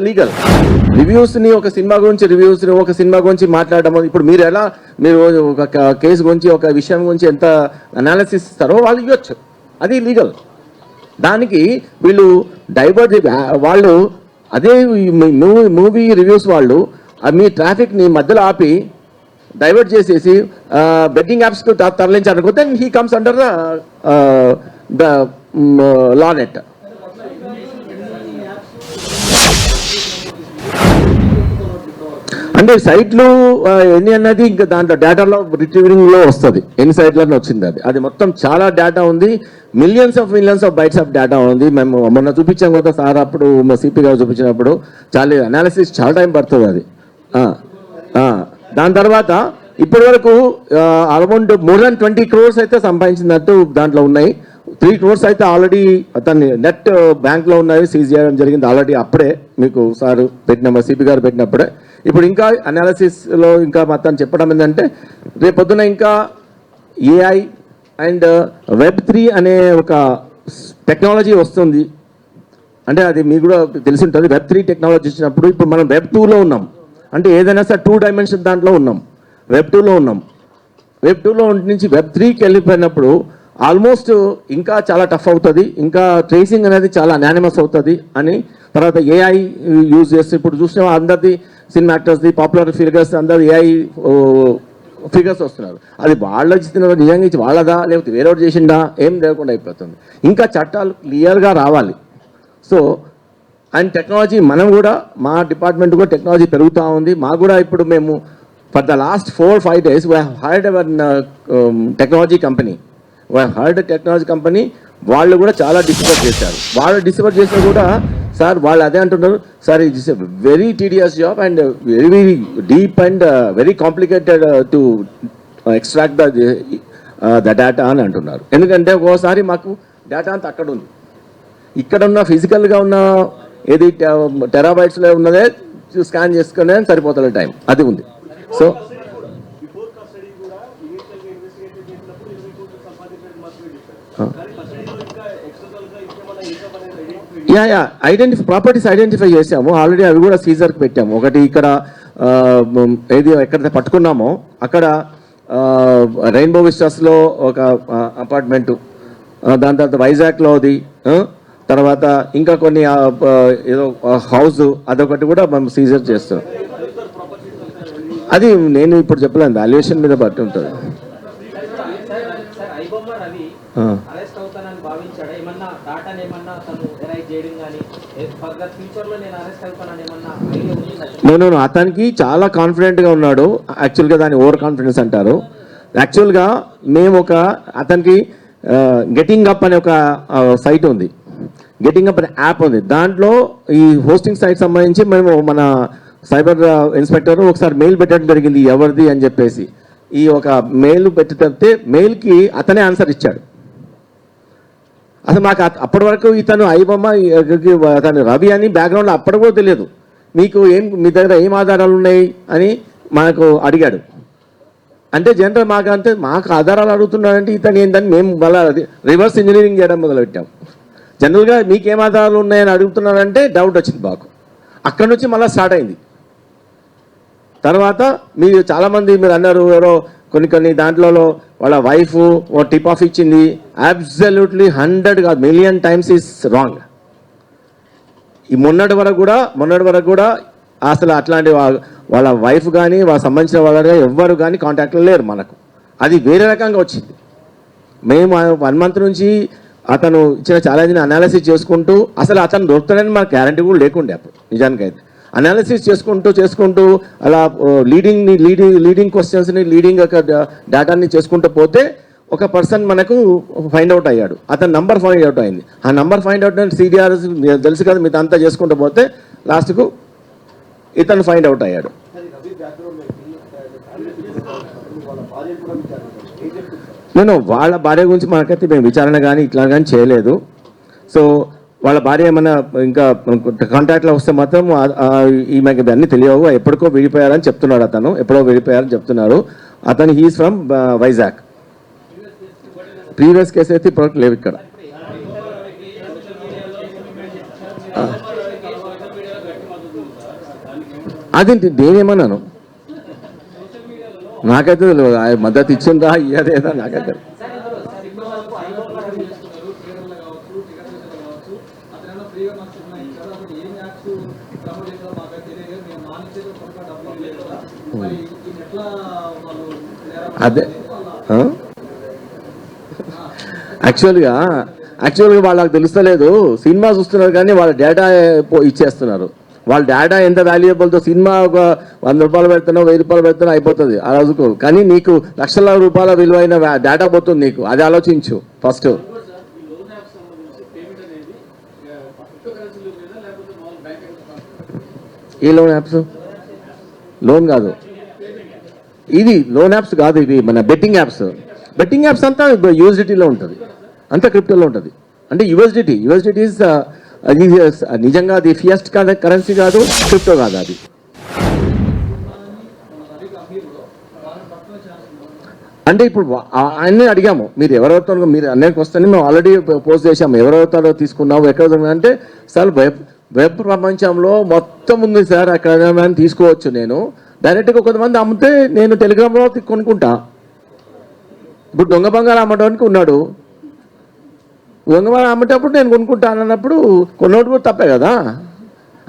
Legal రివ్యూస్ని ఒక cinema గురించి మాట్లాడడం. ఇప్పుడు మీరు ఒక కేసు గురించి ఒక విషయం గురించి ఎంత అనాలిసిస్ ఇస్తారో వాళ్ళు ఇవ్వచ్చు, అది లీగల్. దానికి వీళ్ళు వాళ్ళు అదే మూవీ రివ్యూస్ వాళ్ళు మీ ట్రాఫిక్ని మధ్యలో ఆపి డైవర్ట్ చేసేసి బెట్టింగ్ యాప్స్కు తరలించాలనుకో then he comes under the law net. అంటే సైట్లు ఎన్ని అన్నది ఇంకా దాంట్లో డేటాలో రిట్రీవింగ్లో వస్తుంది, ఎన్ని సైట్లలో వచ్చింది అది మొత్తం చాలా డేటా ఉంది, millions of bytes of data ఉంది. మేము మొన్న చూపించాం కదా సార్, అప్పుడు మా సిపి గారు చూపించినప్పుడు చాలా అనాలిసిస్ చాలా టైం పడుతుంది అది. దాని తర్వాత ఇప్పటి వరకు అరౌండ్ మోర్ దాన్ 20 crores అయితే సంపాదించినట్టు దాంట్లో ఉన్నాయి. 3 crores అయితే ఆల్రెడీ అతన్ని నెట్ బ్యాంక్లో ఉన్నాయి, సీజ్ చేయడం జరిగింది ఆల్రెడీ. అప్పుడే మీకు సార్ మా సిపి గారు పెట్టినప్పుడే. ఇప్పుడు ఇంకా అనాలిసిస్లో ఇంకా మొత్తం చెప్పడం ఏంటంటే రేపొద్దున ఇంకా ఏఐ అండ్ Web3 అనే ఒక టెక్నాలజీ వస్తుంది. అంటే అది మీకు కూడా తెలిసి ఉంటుంది. Web3 టెక్నాలజీ వచ్చినప్పుడు ఇప్పుడు మనం Web2లో ఉన్నాం. అంటే ఏదైనా సార్ 2 dimension దాంట్లో ఉన్నాం, Web2లో ఉన్నాం. Web2లో నుంచి Web3కి వెళ్ళిపోయినప్పుడు ఆల్మోస్ట్ ఇంకా చాలా టఫ్ అవుతుంది, ఇంకా ట్రేసింగ్ అనేది చాలా అనానిమస్ అవుతుంది అని. తర్వాత ఏఐ యూజ్ చేస్తే ఇప్పుడు చూసిన అందరిది సినిమా యాక్టర్స్ది పాపులర్ ఫిగర్స్ అందరు ఏఐ ఫిగర్స్ వస్తున్నారు. అది వాళ్ళు ఇస్తున్నారు, నిజంగా ఇచ్చి వాళ్ళదా లేకపోతే వేరేవాడు చేసిందా ఏం లేకుండా అయిపోతుంది. ఇంకా చట్టాలు క్లియర్గా రావాలి. సో అండ్ టెక్నాలజీ మనం కూడా మా డిపార్ట్మెంట్ కూడా టెక్నాలజీ పెరుగుతూ ఉంది. మాకు కూడా ఇప్పుడు మేము for the last 4-5 days we hired hour technology company. Technology company వాళ్ళు కూడా చాలా డిస్కవర్ చేశారు. వాళ్ళు డిస్కవర్ చేస్తే కూడా సార్ వాళ్ళు అదే అంటున్నారు, sir it is a very tedious job and very very deep and very complicated to extract the data అని అంటున్నారు. ఎందుకంటే ఒక్కోసారి మాకు డేటా అంతా అక్కడ ఉంది, ఇక్కడ ఉన్న ఫిజికల్గా ఉన్న ఏది టెరాబైట్స్లో ఉన్నదే స్కాన్ చేసుకునే సరిపోతుంది టైం, అది ఉంది. సో ప్రాపర్టీస్ ఐడెంటిఫై చేసాము ఆల్రెడీ, అవి కూడా సీజర్కి పెట్టాము. ఒకటి ఇక్కడ ఏది ఎక్కడైతే పట్టుకున్నామో అక్కడ రెయిన్బో విస్టాస్లో ఒక అపార్ట్మెంటు, దాని తర్వాత వైజాగ్లో అది, తర్వాత ఇంకా కొన్ని ఏదో హౌస్ అదొకటి కూడా మనం సీజర్ చేస్తున్నాం. అది నేను ఇప్పుడు చెప్పలేను, వాల్యుయేషన్ మీద బట్టి ఉంటుంది. నేను అతనికి చాలా కాన్ఫిడెంట్గా ఉన్నాడు. యాక్చువల్గా దాన్ని ఓవర్ కాన్ఫిడెన్స్ అంటారు. యాక్చువల్గా మేము అతనికి గెటింగ్ అప్ అనే ఒక సైట్ ఉంది, గెటింగ్ అప్ అనే యాప్ ఉంది. దాంట్లో ఈ హోస్టింగ్ సైట్ సంబంధించి మేము మన సైబర్ ఇన్స్పెక్టర్ ఒకసారి మెయిల్ పెట్టడం జరిగింది, ఎవరిది అని చెప్పేసి. ఈ ఒక మెయిల్ పెట్టితే మెయిల్కి అతనే ఆన్సర్ ఇచ్చాడు. అసలు మాకు అప్పటి వరకు ఇతను ఐబొమ్మ అతను రవి అని బ్యాక్గ్రౌండ్లో అప్పటి కూడా తెలియదు. మీ దగ్గర ఏం ఆధారాలు ఉన్నాయి అని మనకు అడిగాడు. అంటే జనరల్ మాకు ఆధారాలు అడుగుతున్నాడంటే ఇతను ఏంటని మేము మళ్ళీ రివర్స్ ఇంజనీరింగ్ చేయడం మొదలుపెట్టాం. జనరల్గా మీకేం ఆధారాలు ఉన్నాయని అడుగుతున్నారంటే డౌట్ వచ్చింది మాకు. అక్కడి నుంచి మళ్ళీ స్టార్ట్ అయింది. తర్వాత మీరు చాలామంది మీరు అన్నారు ఎవరో కొన్ని దాంట్లో వాళ్ళ వైఫ్ ఓ టిప్ ఆఫ్ ఇచ్చింది. అబ్సల్యూట్లీ 100 కాదు మిలియన్ టైమ్స్ ఈస్ రాంగ్. ఈ మొన్నటి వరకు కూడా అసలు అట్లాంటి వాళ్ళ వైఫ్ కానీ వాళ్ళ సంబంధించిన వాళ్ళ ఎవ్వరు కానీ కాంటాక్ట్లో లేరు మనకు. అది వేరే రకంగా వచ్చింది. మేము 1 month నుంచి అతను ఇచ్చిన ఛాలెంజ్ని అనాలిసిస్ చేసుకుంటూ, అసలు అతను దొరుకుతాడని మాకు గ్యారంటీ కూడా లేకుండే అప్పుడు. నిజానికైతే అనాలిసిస్ చేసుకుంటూ అలా లీడింగ్ క్వశ్చన్స్ని లీడింగ్ ఒక డేటాని చేసుకుంటూ పోతే ఒక పర్సన్ మనకు ఫైండ్ అవుట్ అయ్యాడు. అతని నంబర్ ఫైండ్ అవుట్ అయింది. ఆ నంబర్ ఫైండ్ అవుట్ అంటే సిడిఆర్ తెలుసు కదా, మీరు అంతా చేసుకుంటూ పోతే లాస్ట్కు ఇతను ఫైండ్ అవుట్ అయ్యాడు. నేను వాళ్ళ భార్య గురించి మనకైతే మేము విచారణ కానీ ఇట్లా కానీ చేయలేదు. సో వాళ్ళ భార్య ఏమైనా ఇంకా కాంటాక్ట్లో వస్తే మాత్రం ఈమెకి అన్నీ తెలియవు, ఎప్పటికో విడిపోయారని చెప్తున్నాడు. ఎప్పుడో విడిపోయారని చెప్తున్నారు. అతను he's from Vizag. Previous case అయితే ఇప్పటివరకు లేవు ఇక్కడ. అది నేనేమన్నాను, నాకైతే తెలియదు. మద్దతు ఇచ్చిందా ఇయ్యలేదా నాకైతే. అదే యాక్చువల్గా వాళ్ళకి తెలుస్తలేదు, సినిమా చూస్తున్నారు కానీ వాళ్ళ డేటా ఇచ్చేస్తున్నారు. వాళ్ళ డేటా ఎంత వాల్యుయబుల్తో, సినిమా ఒక 100 రూపాయలు పెడుతున్నావు, 1000 రూపాయలు పెడుతున్నావు అయిపోతుంది ఆ రోజుకు, కానీ నీకు లక్షల రూపాయల విలువైన డేటా పోతుంది నీకు. అది ఆలోచించు ఫస్ట్. ఈ లోన్ యాప్స్, లోన్ కాదు ఇది, లోన్ యాప్స్ కాదు ఇవి, మన బెట్టింగ్ యాప్స్. బెట్టింగ్ యాప్స్ అంతా యూఎస్డిటీలో ఉంటుంది, అంతా క్రిప్టోలో ఉంటుంది. అంటే యూఎస్డిటీ అది నిజంగా అది ఫియస్ట్ కరెన్సీ కాదు, క్రిప్టో కాదు అది. అంటే ఇప్పుడు అన్నీ అడిగాము, మీరు ఎవరెవరితో, మీరు అన్నిటికి వస్తానే మేము ఆల్రెడీ పోస్ట్ చేసాము, ఎవరెవరితో తీసుకున్నావు ఎక్కడ అంటే, సార్ వెబ్ ప్రపంచంలో మొత్తం ఉంది సార్, అక్కడ తీసుకోవచ్చు. నేను డైరెక్ట్గా కొంతమంది అమ్మితే నేను టెలిగ్రామ్లో కొనుక్కుంటా. ఇప్పుడు దొంగ బంగారం అమ్మడానికి ఉన్నాడు, దొంగ బంగారం అమ్మేటప్పుడు నేను కొనుక్కుంటాను అన్నప్పుడు కొన్నోడు కూడా తప్పే కదా,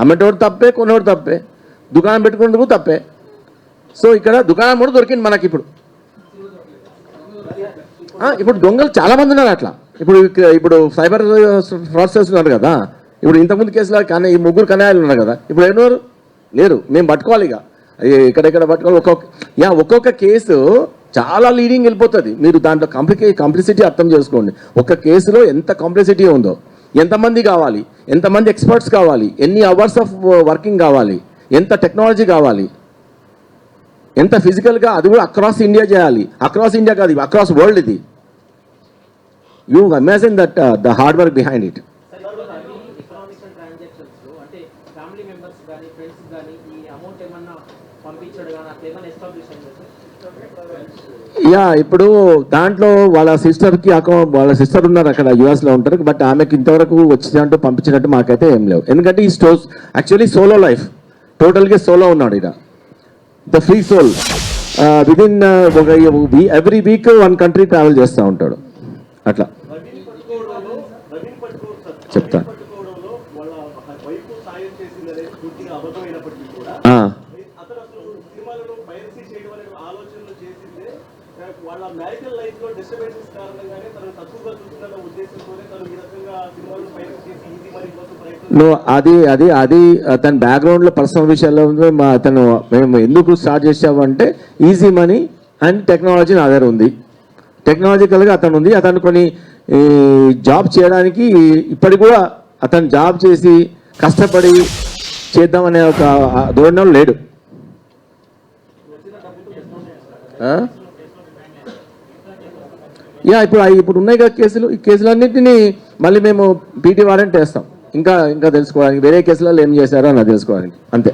అమ్మేటోడు తప్పే, కొన్నోడు తప్పే, దుకాణం పెట్టుకునేందుకు తప్పే. సో ఇక్కడ దుకాణం కూడా దొరికింది మనకి. ఇప్పుడు దొంగలు చాలా మంది ఉన్నారు అట్లా. ఇప్పుడు సైబర్ ఫ్రాడ్స్టర్స్ ఉన్నారు కదా. ఇప్పుడు ఇంతకుముందు కేసులో కానీ ఈ 3 కన్యాయాలు ఉన్నారు కదా, ఇప్పుడు ఎవరు లేరు. మేము పట్టుకోవాలి, ఇక ఎక్కడెక్కడ పట్టుకోవాలి. ఒక్కొక్క కేసు చాలా లీడింగ్ వెళ్ళిపోతుంది. మీరు దాంట్లో కాంప్లిసిటీ అర్థం చేసుకోండి. ఒక కేసులో ఎంత కాంప్లిసిటీ ఉందో, ఎంతమంది కావాలి, ఎంతమంది ఎక్స్పర్ట్స్ కావాలి, ఎన్ని అవర్స్ ఆఫ్ వర్కింగ్ కావాలి, ఎంత టెక్నాలజీ కావాలి, ఎంత ఫిజికల్గా, అది కూడా అక్రాస్ ఇండియా చేయాలి. అక్రాస్ ఇండియా కాదు, అక్రాస్ వరల్డ్. ఇది you imagine that the hard work behind it. ఇప్పుడు దాంట్లో వాళ్ళ సిస్టర్ ఉన్నారు అక్కడ యుఎస్లో ఉంటారు, బట్ ఆమెకి ఇంతవరకు వచ్చినట్టు పంపించినట్టు మాకైతే ఏం లేవు. ఎందుకంటే ఈ యాక్చువల్లీ సోలో లైఫ్, టోటల్గా సోలో ఉన్నాడు ఇక, the free soul. Within every week 1 country travel చేస్తూ ఉంటాడు. అట్లా చెప్తా. అది తన బ్యాక్గ్రౌండ్లో పర్సనల్ విషయాల్లో మేము ఎందుకు స్టార్ట్ చేసామంటే ఈజీ మనీ అండ్ టెక్నాలజీ నా దగ్గర ఉంది. టెక్నాలజికల్గా అతను ఉంది. అతను కొన్ని జాబ్ చేయడానికి ఇప్పటికి కూడా అతను జాబ్ చేసి కష్టపడి చేద్దామనే ఒక ధోరణిలో లేడు. ఇప్పుడు ఉన్నాయి కదా కేసులు, ఈ కేసులన్నింటినీ మళ్ళీ మేము పీటీ వారెంట్ వేస్తాం, ఇంకా తెలుసుకోవడానికి, వేరే కేసులలో ఏం చేశారో అని తెలుసుకోవడానికి, అంతే.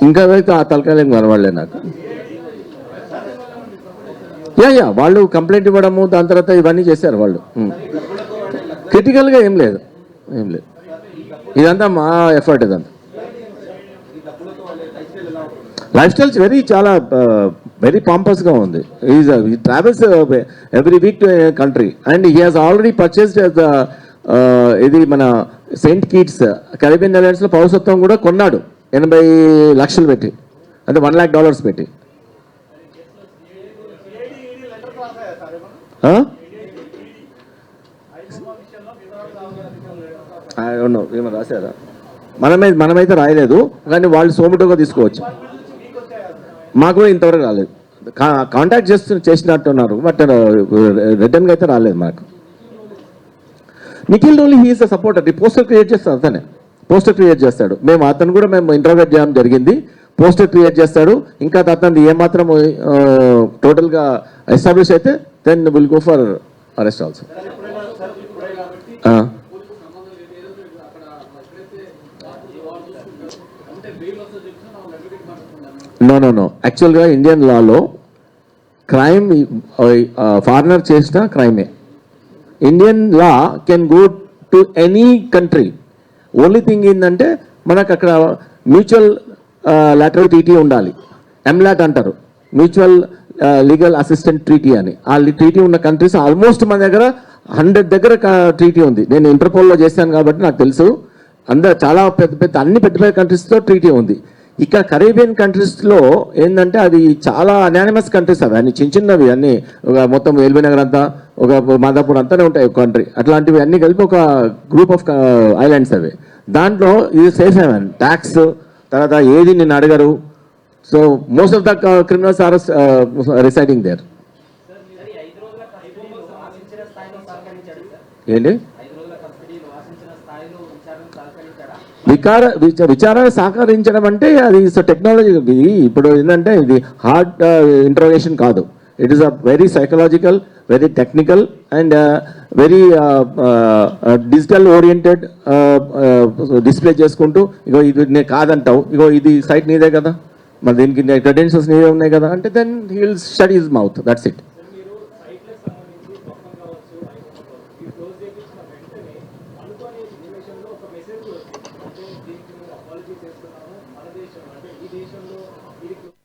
ఇంకా ఆ తలకాయలు ఏం కనబడలేదు నాకు. వాళ్ళు కంప్లైంట్ ఇవ్వడము, దాని తర్వాత ఇవన్నీ చేశారు వాళ్ళు. క్రిటికల్గా ఏం లేదు. ఇదంతా మా ఎఫర్ట్. ఇదంతా లైఫ్ స్టైల్స్ చాలా వెరీ పాంపస్గా ఉంది. he travels every week to a country and he has already purchased ఇది మన సెయింట్ కిట్స్ కరీబియన్ ఐలాండ్స్లో పౌరసత్వం కూడా కొన్నాడు 80 లక్షలు పెట్టి, అంటే $1 lakh పెట్టి. ఏమో రాశారా? మనమైతే రాయలేదు, కానీ వాళ్ళు సోమటోగా తీసుకోవచ్చు. మాకు కూడా ఇంతవరకు రాలేదు. కాంటాక్ట్ చేసినట్టున్నారు, బట్ రిటర్న్గా అయితే రాలేదు మాకు. Nikhil Doli he is the supporter. ఈ పోస్టర్ క్రియేట్ చేస్తాడు, అతనే పోస్టర్ క్రియేట్ చేస్తాడు. అతను కూడా మేము ఇంటర్వ్యూట్ చేయడం జరిగింది. పోస్టర్ క్రియేట్ చేస్తాడు. ఇంకా అతను ఏమాత్రం టోటల్గా ఎస్టాబ్లిష్ అయితే then will go for arrest also. No యాక్చువల్గా ఇండియన్ లాలో క్రైమ్ ఫారినర్ చేసిన క్రైమే. Indian law can go to any country. Only thing ఏంటంటే మనకు అక్కడ మ్యూచువల్ లాటరల్ ట్రీటీ ఉండాలి. ఎంలాట్ అంటారు, మ్యూచువల్ లీగల్ అసిస్టెంట్ ట్రీటీ అని. ఆ ట్రీటీ ఉన్న కంట్రీస్ ఆల్మోస్ట్ మన దగ్గర 100 దగ్గర ట్రీటీ ఉంది. నేను ఇంటర్పోల్లో చేశాను కాబట్టి నాకు తెలుసు. చాలా పెద్ద అన్ని పెద్ద కంట్రీస్తో ట్రీటీ ఉంది. ఇక్కడ కరేబియన్ కంట్రీస్లో ఏంటంటే అది చాలా అనానిమస్ కంట్రీస్, అవి అన్ని చిన్నవి అన్నీ, ఒక మొత్తం ఎల్బీ నగర్ అంతా, ఒక మాదాపూర్ అంతానే ఉంటాయి ఒక కంట్రీ. అట్లాంటివి అన్నీ కలిపి ఒక గ్రూప్ ఆఫ్ ఐలాండ్స్ అవి. దాంట్లో ఇది సేఫ్ హెవెన్, ట్యాక్స్ తర్వాత ఏది నిన్ను అడగరు. So most of the criminals are residing there. ఏంటి విచారణ సహకరించడం అంటే అది టెక్నాలజీ. ఇది ఇప్పుడు ఏంటంటే ఇది హార్డ్ ఇంట్రోగేషన్ కాదు. It is a very psychological, very technical and very digital oriented. Display చేసుకుంటూ ఇగో ఇది నేను కాదంటావు, ఇగో ఇది సైట్ నీదే కదా, మరి దీనికి క్రెడెన్షియల్స్ నీవే ఉన్నాయి కదా అంటే then he will shut his mouth, that's it. అంటే దీనికి మేము అపాలజీ చేస్తున్నాము, మన దేశం అంటే ఈ దేశంలో